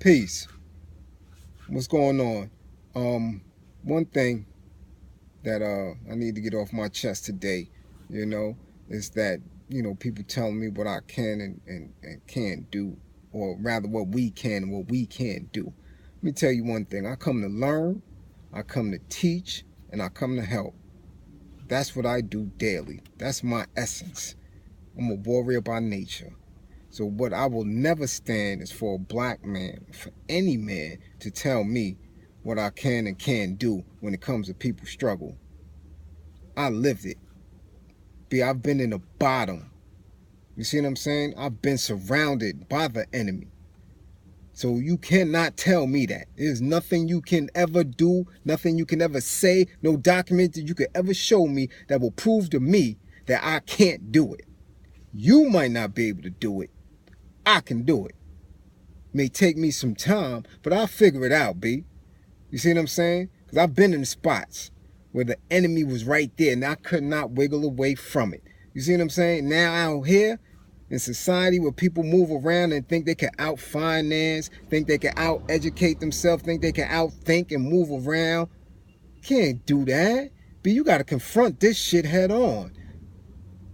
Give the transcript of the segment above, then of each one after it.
Peace. What's going on? One thing that I need to get off my chest today, you know, is that, people telling me what I can and can't do, or rather what we can and what we can't do. Let me tell you one thing. I come to learn, I come to teach, and I come to help. That's what I do daily. That's my essence. I'm a warrior by nature. So what I will never stand is for a black man, for any man, to tell me what I can and can't do when it comes to people's struggle. I lived it. I've been in the bottom. You see what I'm saying? I've been surrounded by the enemy. So you cannot tell me that. There's nothing you can ever do, nothing you can ever say, no document that you could ever show me that will prove to me that I can't do it. You might not be able to do it. I can do it. May take me some time, but I'll figure it out, B. You see what I'm saying? Because I've been in spots where the enemy was right there and I could not wiggle away from it. You see what I'm saying? Now out here in society where people move around and think they can out-finance, think they can out-educate themselves, think they can out-think and move around. Can't do that. B, you got to confront this shit head on.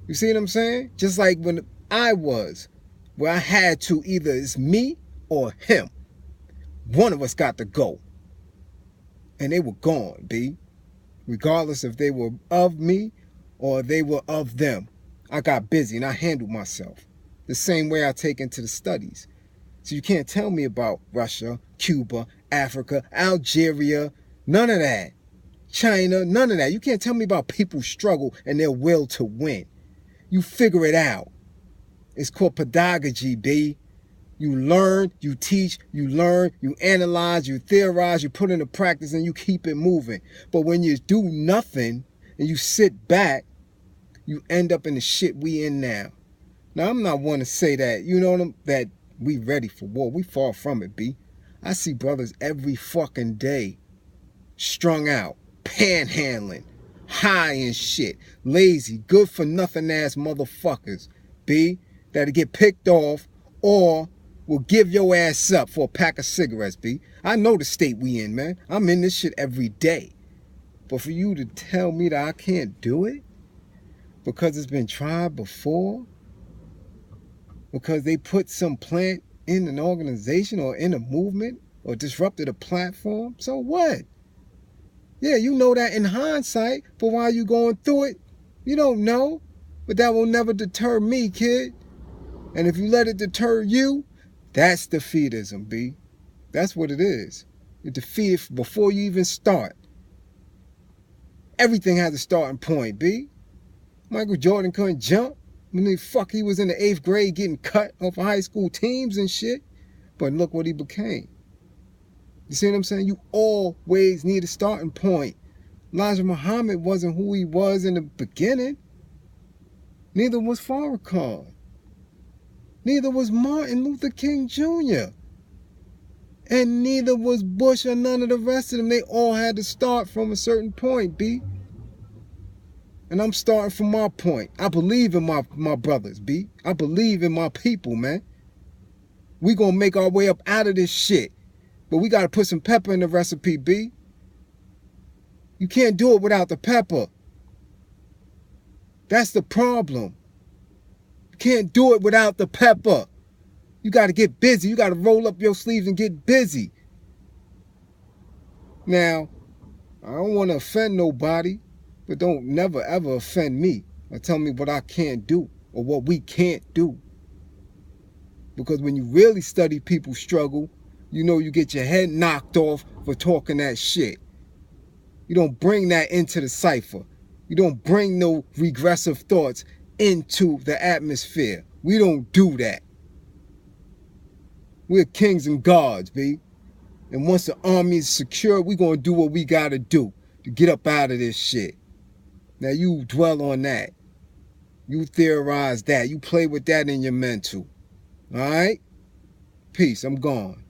You see what I'm saying? Just like when I was, where I had to, either it's me or him. One of us got to go. And they were gone, B. Regardless if they were of me or they were of them. I got busy and I handled myself. The same way I take into the studies. So you can't tell me about Russia, Cuba, Africa, Algeria, none of that. China, none of that. You can't tell me about people's struggle and their will to win. You figure it out. It's called pedagogy, B. You learn, you teach, you learn, you analyze, you theorize, you put into practice, and you keep it moving. But when you do nothing and you sit back, you end up in the shit we in now. Now, I'm not one to say that, that we ready for war. We far from it, B. I see brothers every fucking day strung out, panhandling, high and shit, lazy, good for nothing ass motherfuckers, B, that'll get picked off or will give your ass up for a pack of cigarettes, B. I know the state we in, man. I'm in this shit every day. But for you to tell me that I can't do it because it's been tried before, because they put some plant in an organization or in a movement or disrupted a platform, so what? Yeah, you know that in hindsight, but while you going through it, you don't know. But that will never deter me, kid. And if you let it deter you, that's defeatism, B. That's what it is. You're defeated before you even start. Everything has a starting point, B. Michael Jordan couldn't jump when he was in the 8th grade getting cut off of high school teams and shit. But look what he became. You see what I'm saying? You always need a starting point. Elijah Muhammad wasn't who he was in the beginning. Neither was Farrakhan. Neither was Martin Luther King Jr. And neither was Bush or none of the rest of them. They all had to start from a certain point, B. And I'm starting from my point. I believe in my brothers, B. I believe in my people, man. We gonna make our way up out of this shit. But we gotta put some pepper in the recipe, B. You can't do it without the pepper. That's the problem. Can't do it without the pepper. You got to get busy. You got to roll up your sleeves and get busy. Now, I don't want to offend nobody, but don't never ever offend me or tell me what I can't do or what we can't do. Because when you really study people's struggle, you get your head knocked off for talking that shit. You don't bring that into the cipher. You don't bring no regressive thoughts into the atmosphere. We don't do that. We're kings and gods, B. And once the army is secure, we're going to do what we got to do to get up out of this shit. Now, you dwell on that. You theorize that. You play with that in your mental. All right? Peace. I'm gone.